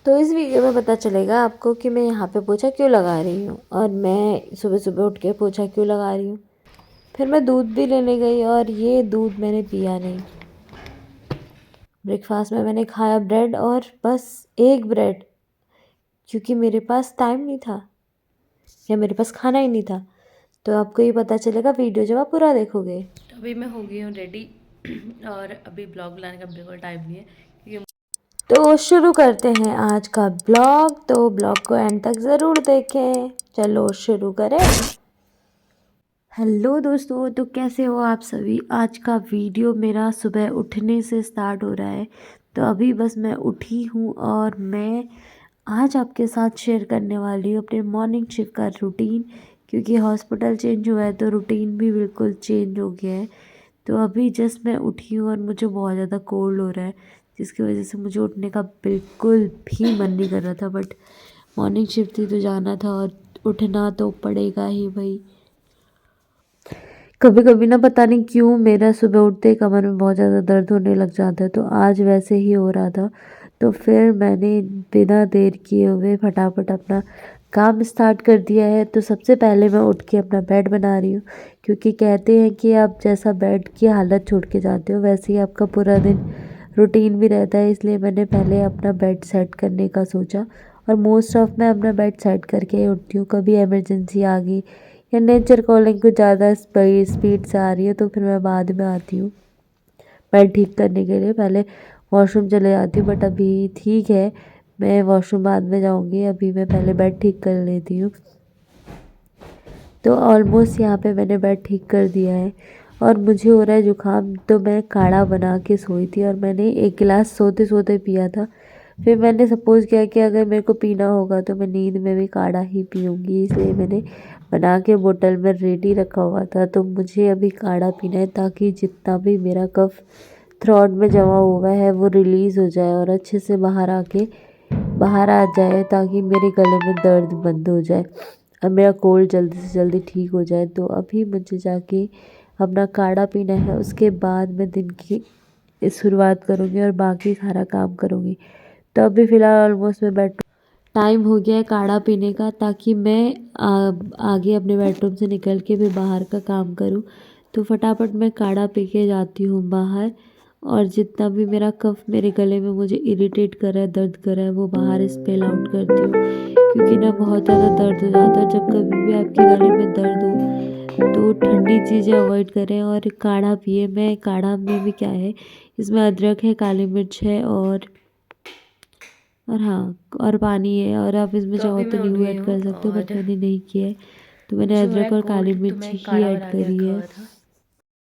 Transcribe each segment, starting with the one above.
तो इस वीडियो में पता चलेगा आपको कि मैं यहाँ पे पोछा क्यों लगा रही हूँ और मैं सुबह सुबह उठ के पोछा क्यों लगा रही हूँ। फिर मैं दूध भी लेने गई और ये दूध मैंने पिया नहीं। ब्रेकफास्ट में मैंने खाया ब्रेड और बस एक ब्रेड, क्योंकि मेरे पास टाइम नहीं था या मेरे पास खाना ही नहीं था। तो आपको ये पता चलेगा वीडियो जब आप पूरा देखोगे। तो अभी मैं हो गई हूँ रेडी और अभी ब्लॉग बनाने का बिल्कुल टाइम नहीं है क्योंकि तो शुरू करते हैं आज का ब्लॉग। तो ब्लॉग को एंड तक ज़रूर देखें। चलो शुरू करें। हेलो दोस्तों, तो कैसे हो आप सभी। आज का वीडियो मेरा सुबह उठने से स्टार्ट हो रहा है। तो अभी बस मैं उठी हूँ और मैं आज आपके साथ शेयर करने वाली हूँ अपने मॉर्निंग शिफ्ट का रूटीन, क्योंकि हॉस्पिटल चेंज हुआ है तो रूटीन भी बिल्कुल चेंज हो गया है। तो अभी जस्ट मैं उठी हूँ और मुझे बहुत ज़्यादा कोल्ड हो रहा है, जिसकी वजह से मुझे उठने का बिल्कुल भी मन नहीं कर रहा था। बट मॉर्निंग शिफ्ट थी तो जाना था और उठना तो पड़ेगा ही भाई। कभी कभी ना पता नहीं क्यों मेरा सुबह उठते ही कमर में बहुत ज़्यादा दर्द होने लग जाता है, तो आज वैसे ही हो रहा था। तो फिर मैंने बिना देर किए हुए फटाफट अपना काम स्टार्ट कर दिया है। तो सबसे पहले मैं उठ के अपना बेड बना रही हूँ, क्योंकि कहते हैं कि आप जैसा बेड की हालत छोड़ के जाते हो वैसे ही आपका पूरा दिन रूटीन भी रहता है। इसलिए मैंने पहले अपना बेड सेट करने का सोचा और मोस्ट ऑफ मैं अपना बेड सेट करके ही उठती हूँ। कभी इमरजेंसी आ गई या नेचर कॉलिंग कुछ ज़्यादा स्पीड से आ रही है तो फिर मैं बाद में आती हूँ बेड ठीक करने के लिए। पहले वॉशरूम चले जाती हूँ, बट अभी ठीक है, मैं वॉशरूम बाद में जाऊँगी। अभी मैं पहले बेड ठीक कर लेती हूँ। तो ऑलमोस्ट यहाँ पे मैंने बेड ठीक कर दिया है और मुझे हो रहा है जुकाम, तो मैं काढ़ा बना के सोई थी और मैंने एक गिलास सोते सोते पिया था। फिर मैंने सपोज़ किया कि अगर मेरे को पीना होगा तो मैं नींद में भी काढ़ा ही पीऊँगी, इसलिए मैंने बना के बोतल में रेडी रखा हुआ था। तो मुझे अभी काढ़ा पीना है ताकि जितना भी मेरा कफ थ्रोट में जमा हुआ है वो रिलीज़ हो जाए और अच्छे से बाहर आ जाए, ताकि मेरे गले में दर्द बंद हो जाए और मेरा कोल्ड जल्दी से जल्दी ठीक हो जाए। तो अभी मुझे जाके अपना काढ़ा पीना है, उसके बाद मैं दिन की शुरुआत करूँगी और बाकी सारा काम करूँगी। तो अभी फ़िलहाल ऑलमोस्ट मैं टाइम हो गया है काढ़ा पीने का, ताकि मैं आगे अपने बेडरूम से निकल के भी बाहर का काम करूँ। तो फटाफट मैं काढ़ा पी के जाती हूँ बाहर और जितना भी मेरा कफ मेरे गले में मुझे इरिटेट कर रहा है, दर्द कर रहा है, वो बाहर स्पेल आउट करती हूँ। क्योंकि ना बहुत ज़्यादा दर्द हो जाता है। जब कभी भी आपके गले में दर्द हो तो ठंडी चीज़ें अवॉइड करें और काढ़ा पिए। मैं काढ़ा में भी क्या है, इसमें अदरक है, काली मिर्च है और हाँ और पानी है, और आप इसमें तो चाहो अभी तो मैं उठ नींबू गई ऐड हूँ कर सकते हो, बट और मैंने नहीं किया है। तो मैंने मुझे हो रहा है अदरक और काली कोल्ड, तो मिर्च मैं ही काढ़ा ऐड बना के करी रखा है। हुआ था,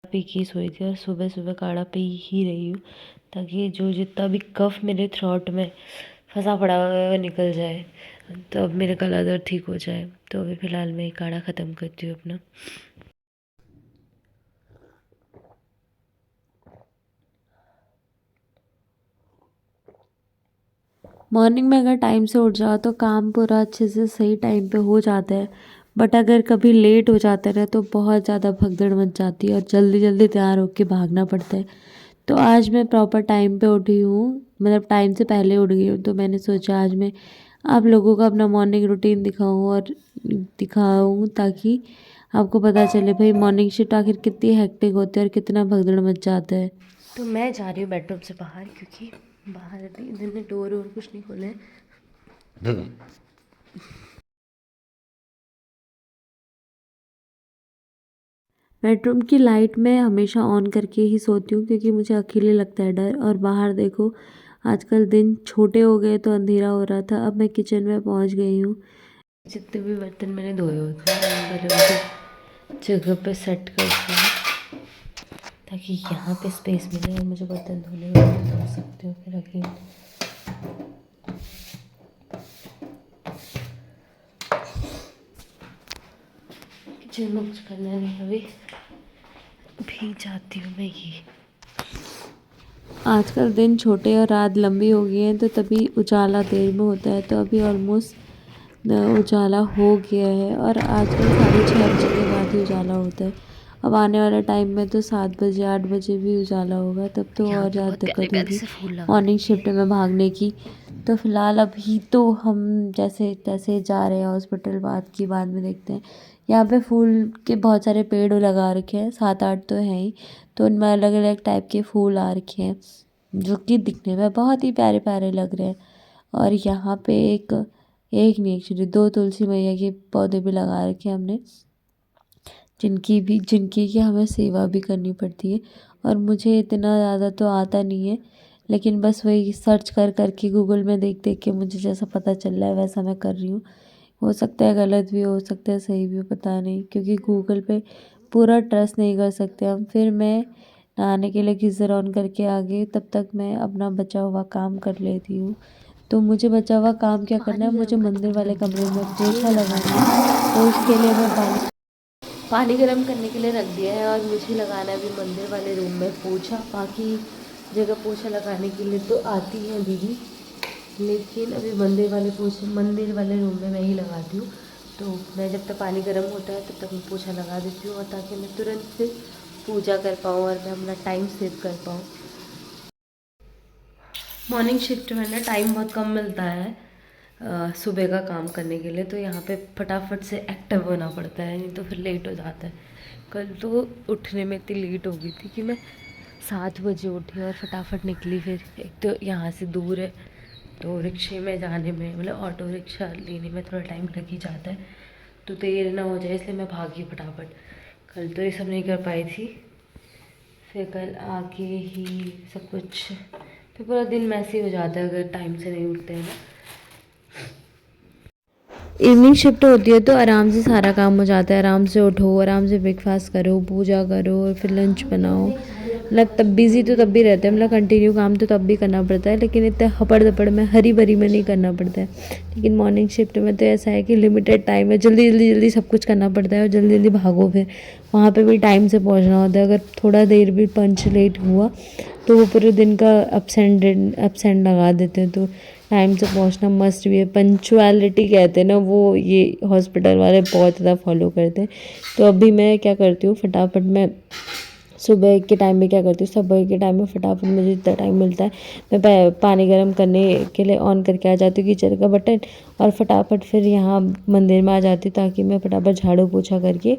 पी के सोई थी और सुबह सुबह काढ़ा पी ही रही हूँ ताकि जो जितना भी कफ मेरे थ्रोट में फंसा पड़ा हुआ है वो निकल जाए, तो अब मेरा गला दर्द ठीक हो जाए। तो अभी फ़िलहाल मैं ये काढ़ा ख़त्म करती हूँ अपना। मॉर्निंग में अगर टाइम से उठ जाओ तो काम पूरा अच्छे से सही टाइम पे हो जाता है। बट अगर कभी लेट हो जाता है ना तो बहुत ज़्यादा भगदड़ मच जाती है और जल्दी जल्दी तैयार होके भागना पड़ता है। तो आज मैं प्रॉपर टाइम पे उठी हूँ, मतलब टाइम से पहले उठ गई हूँ। तो मैंने सोचा आज मैं आप लोगों को अपना मॉर्निंग रूटीन दिखाऊँ ताकि आपको पता चले भाई मॉर्निंग शिफ्ट आखिर कितनी हेक्टिक होती है और कितना भगदड़ मच जाता है। तो मैं जा रही हूँ बेडरूम से बाहर क्योंकि बाहर इधर ने डोर और कुछ नहीं खोले हैं। बेडरूम की लाइट मैं हमेशा ऑन करके ही सोती हूँ, क्योंकि मुझे अकेले लगता है डर। और बाहर देखो आजकल दिन छोटे हो गए तो अंधेरा हो रहा था। अब मैं किचन में पहुँच गई हूँ। जितने भी बर्तन मैंने धोए होते हैं पहले उनको जगह पे सेट करती हूँ ताकि यहाँ पे स्पेस मिले और मुझे बर्तन धोने में मैं धो सकती हूँ फिर अकेले। किचन में कुछ करना नहीं, अभी भी जाती हूँ मैं ये। आजकल दिन छोटे और रात लंबी हो गई है तो तभी उजाला देर में होता है। तो अभी ऑलमोस्ट उजाला हो गया है और आजकल 6:30 बजे के बाद ही उजाला होता है। अब आने वाले टाइम में तो 7 बजे 8 बजे भी उजाला होगा, तब तो और ज़्यादा दिक्कत होगी मॉर्निंग शिफ्ट में भागने की। तो फ़िलहाल अभी तो हम जैसे तैसे जा रहे हैं हॉस्पिटल, बाद में देखते हैं। यहाँ पे फूल के बहुत सारे पेड़ लगा रखे हैं, 7-8 तो हैं ही। तो उनमें अलग अलग टाइप के फूल आ रखे हैं जो कि दिखने में बहुत ही प्यारे प्यारे लग रहे हैं। और यहाँ पे एक नहीं एक्चुअली 2 तुलसी मैया के पौधे भी लगा रखे हैं हमने, जिनकी कि हमें सेवा भी करनी पड़ती है। और मुझे इतना ज़्यादा तो आता नहीं है, लेकिन बस वही सर्च कर के गूगल में देख देख के मुझे जैसा पता चल रहा है वैसा मैं कर रही हूँ। हो सकता है गलत भी हो सकता है सही भी हो, पता नहीं, क्योंकि गूगल पे पूरा ट्रस्ट नहीं कर सकते हम। फिर मैं नहाने के लिए गीज़र ऑन करके आ गई, तब तक मैं अपना बचा हुआ काम कर लेती हूँ। तो मुझे बचा हुआ काम क्या करना है, मुझे मंदिर वाले कमरे में पोछा लगाना है। तो उसके लिए मैं पानी गर्म करने के लिए रख दिया है, और मुझे लगाना है अभी मंदिर वाले रूम में पोछा। बाकी जगह पोछा लगाने के लिए तो आती है दीदी, लेकिन अभी मंदिर वाले रूम में मैं ही लगाती हूँ। तो मैं जब तक पानी गर्म होता है तब तक मैं पोछा लगा देती हूँ, और ताकि मैं तुरंत फिर पूजा कर पाऊँ और मैं अपना टाइम सेव कर पाऊँ। मॉर्निंग शिफ्ट में ना टाइम बहुत कम मिलता है सुबह का काम करने के लिए, तो यहाँ पे फटाफट से एक्टिव होना पड़ता है, नहीं तो फिर लेट हो जाता है। कल तो उठने में इतनी लेट हो गई थी कि मैं 7 बजे उठी और फटाफट निकली। फिर एक तो यहाँ से दूर है, तो रिक्शे में जाने में मतलब ऑटो रिक्शा लेने में थोड़ा टाइम लग ही जाता है, तो देर ना हो जाए इसलिए मैं भागी फटाफट। कल तो ये सब नहीं कर पाई थी, फिर कल आके ही सब कुछ, फिर पूरा दिन मैसी हो जाता है अगर टाइम से नहीं उठते हैं ना। इवनिंग शिफ्ट होती है तो आराम से सारा काम हो जाता है, आराम से उठो, आराम से ब्रेकफास्ट करो, पूजा करो और फिर लंच बनाओ। मतलब तब बिज़ी तो तब भी रहते हैं, मतलब कंटिन्यू काम तो तब भी करना पड़ता है, लेकिन इतने हपड़ दपड़ में हरी भरी में नहीं करना पड़ता है। लेकिन मॉर्निंग शिफ्ट में तो ऐसा है कि लिमिटेड टाइम है, जल्दी सब कुछ करना पड़ता है और जल्दी जल्दी भागो। फिर वहाँ पे भी टाइम से पहुँचना होता है, अगर थोड़ा देर भी पंच लेट हुआ तो वो पूरे दिन का अपसेंट लगा देते हैं। तो टाइम से पहुंचना मस्ट भी है, पंचुअलिटी कहते हैं ना, वो ये हॉस्पिटल वाले बहुत ज़्यादा फॉलो करते हैं। तो अभी मैं क्या करती हूँ, फटाफट मैं सुबह के टाइम में क्या करती हूँ, सुबह के टाइम में फटाफट मुझे जितना टाइम मिलता है मैं पानी गर्म करने के लिए ऑन करके आ जाती हूँ कीचड़ का बटन, और फटाफट फिर यहाँ मंदिर में आ जाती हूँ, ताकि मैं फटाफट झाड़ू पोछा करके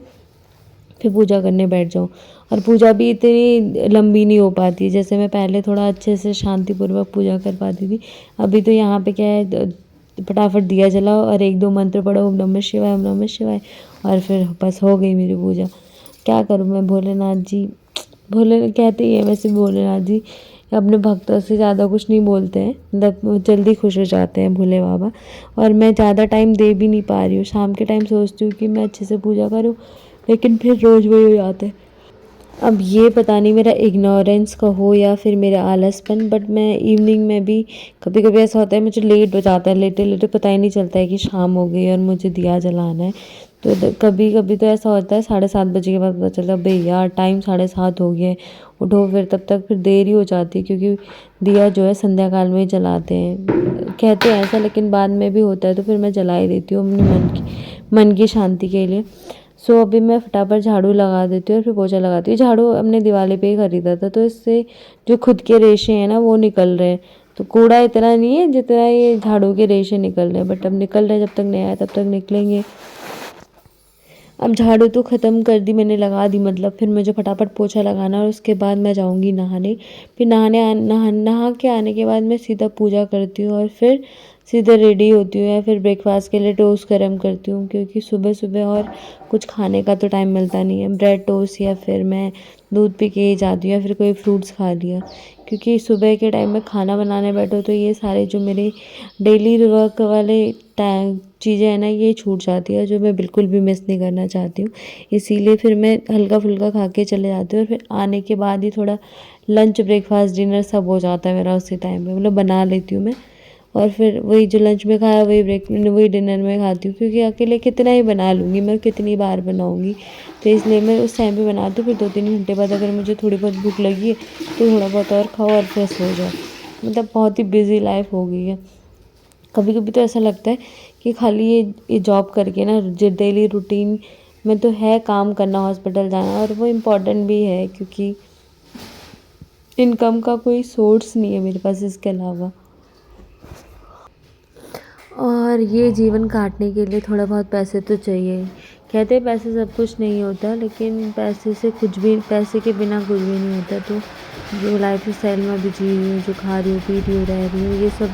फिर पूजा करने बैठ जाऊँ। और पूजा भी इतनी लंबी नहीं हो पाती है, जैसे मैं पहले थोड़ा अच्छे से शांतिपूर्वक पूजा कर पाती थी। अभी तो यहाँ पे क्या है, फटाफट दिया जलाओ और 1-2 मंत्र पढ़ो, ओम नमः शिवाय, ओम नमः शिवाय, और फिर बस हो गई मेरी पूजा। क्या करूँ मैं, भोलेनाथ जी, भोले कहते ही है वैसे भोलेनाथ जी अपने भक्तों से ज़्यादा कुछ नहीं बोलते हैं, मतलब जल्दी खुश हो जाते हैं भोले बाबा। और मैं ज़्यादा टाइम दे भी नहीं पा रही हूँ, शाम के टाइम सोचती हूँ कि मैं अच्छे से पूजा करूँ, लेकिन फिर रोज़ वही हो जाता है। अब ये पता नहीं मेरा इग्नोरेंस का हो या फिर मेरा आलसपन, बट मैं इवनिंग में भी कभी कभी ऐसा होता है मुझे लेट हो जाता है, लेटे पता ही नहीं चलता है कि शाम हो गई और मुझे दिया जलाना है। तो कभी कभी तो ऐसा होता है 7:30 बजे के बाद पता चलता है भैया टाइम 7:30 हो गया है, उठो। फिर तब तक फिर देर ही हो जाती है, क्योंकि दिया जो है संध्या काल में ही जलाते हैं, कहते हैं ऐसा, लेकिन बाद में भी होता है तो फिर मैं जला ही देती हूँ अपने मन की शांति के लिए। सो अभी मैं फटाफट झाड़ू लगा देती हूँ और फिर पोछा लगाती हूँ। झाड़ू अपने दिवाली पे ही खरीदा था, तो इससे जो खुद के रेशे हैं ना वो निकल रहे हैं, तो कूड़ा इतना नहीं है जितना ये झाड़ू के रेशे निकल रहे हैं, बट अब निकल रहे हैं, जब तक नहीं आया तब तक निकलेंगे। अब झाड़ू तो ख़त्म कर दी मैंने, लगा दी मतलब, फिर मुझे फटाफट पोछा लगाना और उसके बाद मैं जाऊँगी नहाने। फिर नहा के आने के बाद मैं सीधा पूजा करती हूँ और फिर सीधे रेडी होती हूँ, या फिर ब्रेकफास्ट के लिए टोस्ट गर्म करती हूँ, क्योंकि सुबह सुबह और कुछ खाने का तो टाइम मिलता नहीं है। ब्रेड टोस्ट या फिर मैं दूध पी के ही जाती हूँ, या फिर कोई फ्रूट्स खा लिया, क्योंकि सुबह के टाइम में खाना बनाने बैठो तो ये सारे जो मेरे डेली वर्क वाले चीज़ें हैं ना ये छूट जाती है, जो मैं बिल्कुल भी मिस नहीं करना चाहती हूँ। इसीलिए फिर मैं हल्का फुल्का खा के चले जाती हूँ, और फिर आने के बाद ही थोड़ा लंच ब्रेकफास्ट डिनर सब हो जाता है मेरा उसी टाइम में, मतलब बना लेती हूँ मैं। और फिर वही जो लंच में खाया वही डिनर में खाती हूँ, क्योंकि अकेले कितना ही बना लूँगी मैं, कितनी बार बनाऊँगी, तो इसलिए मैं उस टाइम पे बनाती हूँ। फिर 2-3 घंटे बाद अगर मुझे थोड़ी बहुत भूख लगी है तो थोड़ा बहुत और खाओ और फिर सो जाओ। मतलब बहुत ही बिज़ी लाइफ हो गई है। कभी कभी तो ऐसा लगता है कि खाली ये जॉब करके ना जो डेली रूटीन में तो है काम करना, हॉस्पिटल जाना, और वो इम्पोर्टेंट भी है क्योंकि इनकम का कोई सोर्स नहीं है मेरे पास इसके अलावा। और ये जीवन काटने के लिए थोड़ा बहुत पैसे तो चाहिए। कहते हैं पैसे सब कुछ नहीं होता, लेकिन पैसे से कुछ भी, पैसे के बिना कुछ भी नहीं होता। तो जो लाइफ स्टाइल में अभी जी रही हूँ, जो खा रही हूँ, पी रही हूँ, रह रही हूँ, ये सब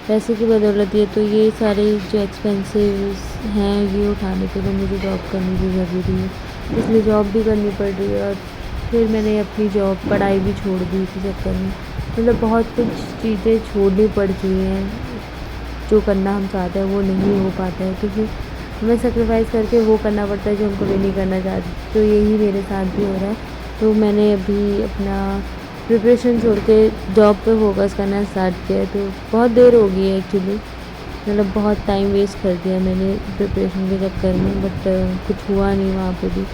पैसे की बदौलत ही है। तो ये सारे जो एक्सपेंसेस हैं ये उठाने के लिए मुझे जॉब करनी भी ज़रूरी है, इसलिए जॉब भी करनी पड़ रही है। और फिर मैंने अपनी जॉब, पढ़ाई भी छोड़ दी इसी चक्कर में। मतलब बहुत कुछ चीज़ें छोड़नी पड़ चुकी हैं, जो करना हम चाहते हैं वो नहीं हो पाता है, क्योंकि हमें सेक्रीफाइस करके वो करना पड़ता है जो हम कभी नहीं करना चाहते। तो यही मेरे साथ भी हो रहा है। तो मैंने अभी अपना प्रिपरेशन छोड़ के जॉब पे फोकस करना स्टार्ट किया है। तो बहुत देर हो गई है एक्चुअली, मतलब बहुत टाइम वेस्ट कर दिया मैंने प्रिपरेशन के चक्कर में, बट कुछ हुआ नहीं वहाँ पे भी।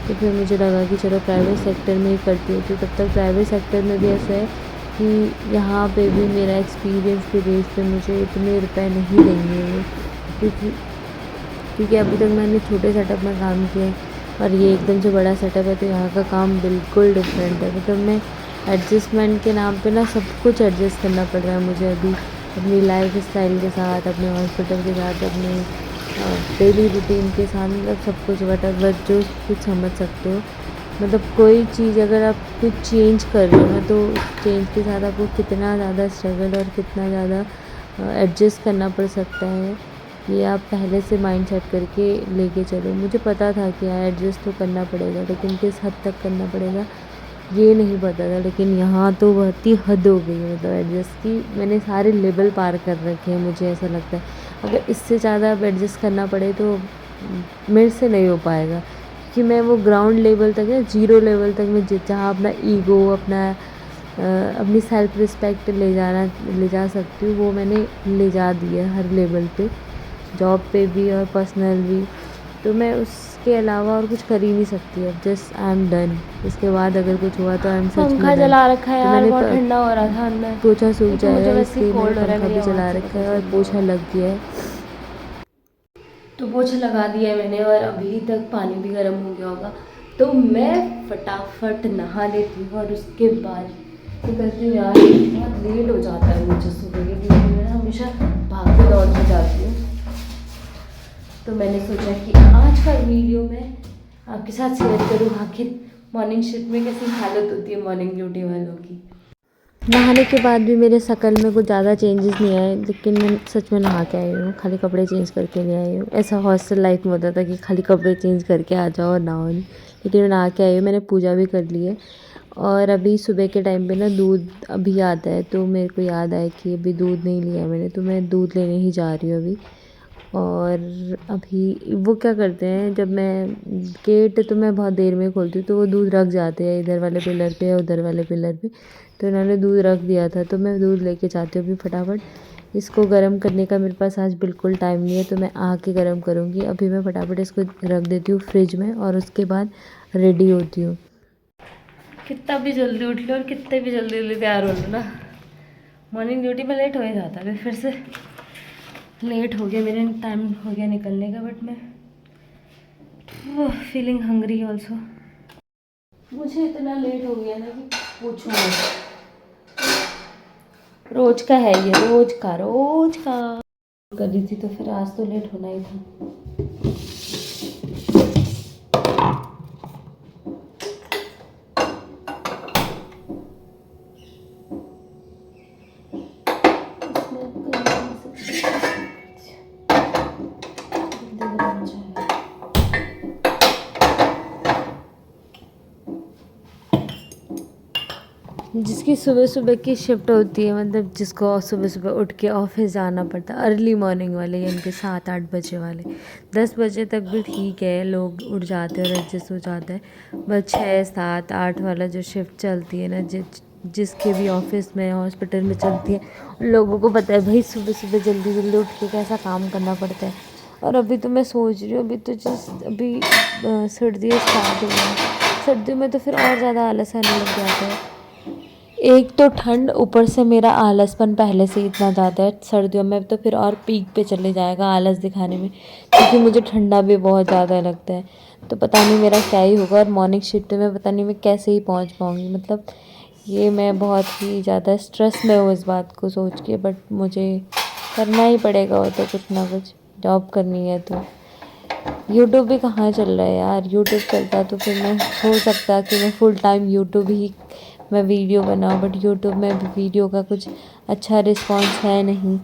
तो फिर मुझे लगा कि चलो प्राइवेट सेक्टर में ही करती हूँ। तो तब तक प्राइवेट सेक्टर में भी ऐसा है कि यहाँ पे भी मेरा एक्सपीरियंस के बेस पे मुझे इतने रुपए नहीं देंगे वो, क्योंकि अभी तक मैंने छोटे सेटअप में काम किया है और ये एकदम से बड़ा सेटअप है। तो यहाँ का काम बिल्कुल डिफरेंट है। मतलब मैं एडजस्टमेंट के नाम पे ना सब कुछ एडजस्ट करना पड़ रहा है मुझे अभी, अपनी लाइफ स्टाइल के साथ, अपने हॉस्पिटल के साथ, अपने डेली रूटीन के साथ, मतलब सब कुछ वट जो कुछ समझ सकते हो। मतलब कोई चीज़ अगर आप कुछ चेंज कर रहे हो ना, तो चेंज के साथ आपको कितना ज़्यादा स्ट्रगल और कितना ज़्यादा एडजस्ट करना पड़ सकता है, ये आप पहले से माइंड सेट करके लेके चलो। मुझे पता था कि यार एडजस्ट तो करना पड़ेगा, लेकिन किस हद तक करना पड़ेगा ये नहीं पता था। लेकिन यहाँ तो बहुत ही हद हो गई है, मतलब एडजस्ट की मैंने सारे लेवल पार कर रखे हैं। मुझे ऐसा लगता है अगर इससे ज़्यादा अब एडजस्ट करना पड़े तो मेरे से नहीं हो पाएगा, क्योंकि मैं वो ग्राउंड लेवल तक है, ज़ीरो लेवल तक मैं जहाँ अपना ईगो, अपनी सेल्फ रिस्पेक्ट ले जा सकती हूँ, वो मैंने ले जा दी है हर लेवल पे, जॉब पे भी और पर्सनल भी। तो मैं उसके अलावा और कुछ कर ही नहीं सकती अब। Just I am done. इसके बाद अगर कुछ हुआ तो आई एम सच में पंखा डन। जला रखा है तो यार, मैंने बहुत ठंडा हो रहा था अंदर। पोछा सूख तो मुझे जाएगा वैसे ही इसलिए मैंने कोल्ड हो रहा है, पंखा मेरी भी चला आवाज़ से रखा पता है और चल पोछा रहा है। लग गया है। तो पोछा लगा दिया है मैंने और अभी तक पानी भी गर्म हो गया होगा। तो मैं फटाफट नहा लेती हूँ और उसके बाद निकलती हूँ यार। बहुत लेट हो जाता है मुझे सुबह के, क्योंकि मैं हमेशा भागते दौड़ते जाती हूँ। तो मैंने सोचा कि आज का वीडियो मैं आपके साथ शेयर करूँ, आखिर मॉर्निंग शिफ्ट में कैसी हालत होती है मॉर्निंग ड्यूटी वालों की। नहाने के बाद भी मेरे शकल में कुछ ज़्यादा चेंजेस नहीं आए, लेकिन मैं सच में नहा के आई हूँ, खाली कपड़े चेंज करके नहीं आई हूँ। ऐसा हॉस्टल लाइफ में होता था कि खाली कपड़े चेंज करके आ जाओ और नहाओ नहीं, लेकिन मैं नहा के आई हूँ। मैंने पूजा भी कर ली है और अभी सुबह के टाइम पे ना दूध अभी आता है, तो मेरे को याद आया कि अभी दूध नहीं लिया मैंने, तो मैं दूध लेने ही जा रही हूँ अभी। और अभी वो क्या करते हैं, जब मैं गेट तो मैं बहुत देर में खोलती हूँ, तो वो दूध रख जाते हैं इधर वाले पिलर पे या उधर वाले पिलर पे। तो इन्होंने दूध रख दिया था, तो मैं दूध लेके जाती हूँ अभी फटाफट। इसको गर्म करने का मेरे पास आज बिल्कुल टाइम नहीं है, तो मैं आके गर्म करूँगी। अभी मैं फटाफट इसको रख देती हूँ फ्रिज में और उसके बाद रेडी होती हूँ। कितना भी जल्दी उठ लो और कितने भी जल्दी जल्दी तैयार हो लो ना, मॉर्निंग ड्यूटी में लेट हो ही जाता है। फिर से लेट हो गया, मेरे टाइम हो गया निकलने का, बट मैं फीलिंग हंग्री ऑल्सो। मुझे इतना लेट हो गया ना कि पूछो मत। रोज का है ये, रोज का कर रही थी, तो फिर आज तो लेट होना ही था। जिसकी सुबह सुबह की शिफ्ट होती है, मतलब जिसको सुबह सुबह उठ के ऑफिस जाना पड़ता है, अर्ली मॉर्निंग वाले, यानी कि 7-8 बजे वाले। 10 बजे तक भी ठीक है, लोग उठ जाते हैं और एडजस्ट हो जाता है। बस 6-7-8 वाला जो शिफ्ट चलती है ना, जिसके भी ऑफिस में, हॉस्पिटल में चलती है, उन लोगों को पता है भाई सुबह सुबह जल्दी जल्दी उठ के कैसा काम करना पड़ता है। और अभी तो मैं सोच रही हूँ, अभी सर्दियाँ स्टार्ट हो गई हैं, सर्दियों में तो फिर और ज़्यादा आलस आने लग जाता है। एक तो ठंड, ऊपर से मेरा आलसपन पहले से इतना ज़्यादा है, सर्दियों में तो फिर और पीक पे चले जाएगा आलस दिखाने में, क्योंकि मुझे ठंडा भी बहुत ज़्यादा लगता है। तो पता नहीं मेरा क्या ही होगा। और मॉर्निंग शिफ्ट में पता नहीं मैं कैसे ही पहुंच पाऊंगी। मतलब ये मैं बहुत ही ज़्यादा स्ट्रेस में हूँ इस बात को सोच के, बट मुझे करना ही पड़ेगा। वो तो कुछ ना कुछ जॉब करनी है। तो यूट्यूब भी कहाँ चल रहा है यार। यूट्यूब चलता तो फिर मैं हो सकता कि मैं फुल टाइम यूट्यूब ही मैं वीडियो बनाऊँ, बट यूट्यूब में भी वीडियो का कुछ अच्छा रिस्पॉन्स है नहीं।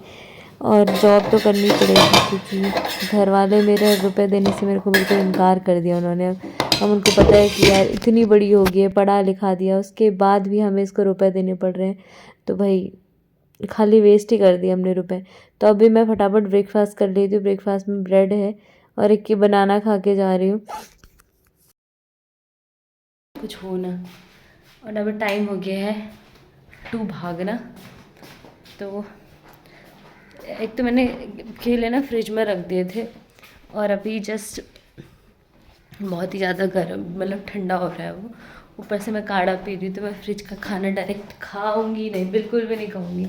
और जॉब तो करनी पड़ेगी क्योंकि घर वाले मेरे रुपए देने से मेरे को बिल्कुल इनकार कर दिया उन्होंने। अब उनको पता है कि यार इतनी बड़ी हो गई है, पढ़ा लिखा दिया, उसके बाद भी हमें इसको रुपए देने पड़ रहे हैं, तो भाई खाली वेस्ट ही कर दिए हमने रुपए। तो अभी मैं फटाफट ब्रेकफास्ट कर लेती हूँ। ब्रेकफास्ट में ब्रेड है और एक की बनाना खा के जा रही हूँ। कुछ हो ना। और अभी टाइम हो गया है 2 भागना। तो एक तो मैंने केले ना फ्रिज में रख दिए थे और अभी जस्ट बहुत ही ज़्यादा गर्म मतलब ठंडा हो रहा है वो। ऊपर से मैं काढ़ा पी रही हूँ, तो मैं फ्रिज का खाना डायरेक्ट खाऊंगी नहीं, बिल्कुल भी नहीं खाऊंगी।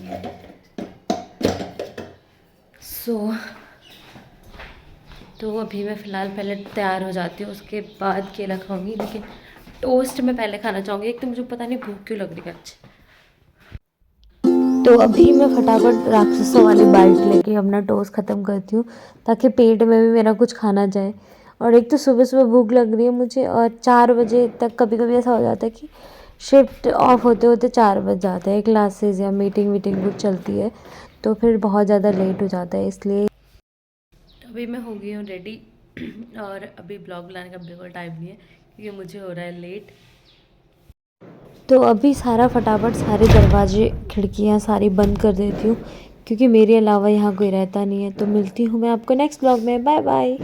तो अभी मैं फ़िलहाल पहले तैयार हो जाती हूँ, उसके बाद केला खाऊंगी। लेकिन टोस्ट मैं पहले खाना चाहूँगी। एक तो मुझे पता नहीं भूख क्यों लग रही है आज। तो अभी मैं फटाफट राक्षसों वाली बाइट लेके अपना टोस्ट ख़त्म करती हूँ ताकि पेट में भी मेरा कुछ खाना जाए। और एक तो सुबह सुबह भूख लग रही है मुझे, और 4 बजे तक कभी कभी ऐसा हो जाता है कि शिफ्ट ऑफ होते होते 4 बज जाते हैं, क्लासेस या मीटिंग कुछ चलती है, तो फिर बहुत ज़्यादा लेट हो जाता है। इसलिए अभी मैं हो गई हूँ रेडी और अभी ब्लॉग बनाने का बिल्कुल टाइम नहीं है क्योंकि मुझे हो रहा है लेट। तो अभी सारा फटाफट सारे दरवाजे खिड़कियाँ सारी बंद कर देती हूँ क्योंकि मेरे अलावा यहाँ कोई रहता नहीं है। तो मिलती हूँ मैं आपको नेक्स्ट ब्लॉग में। Bye bye.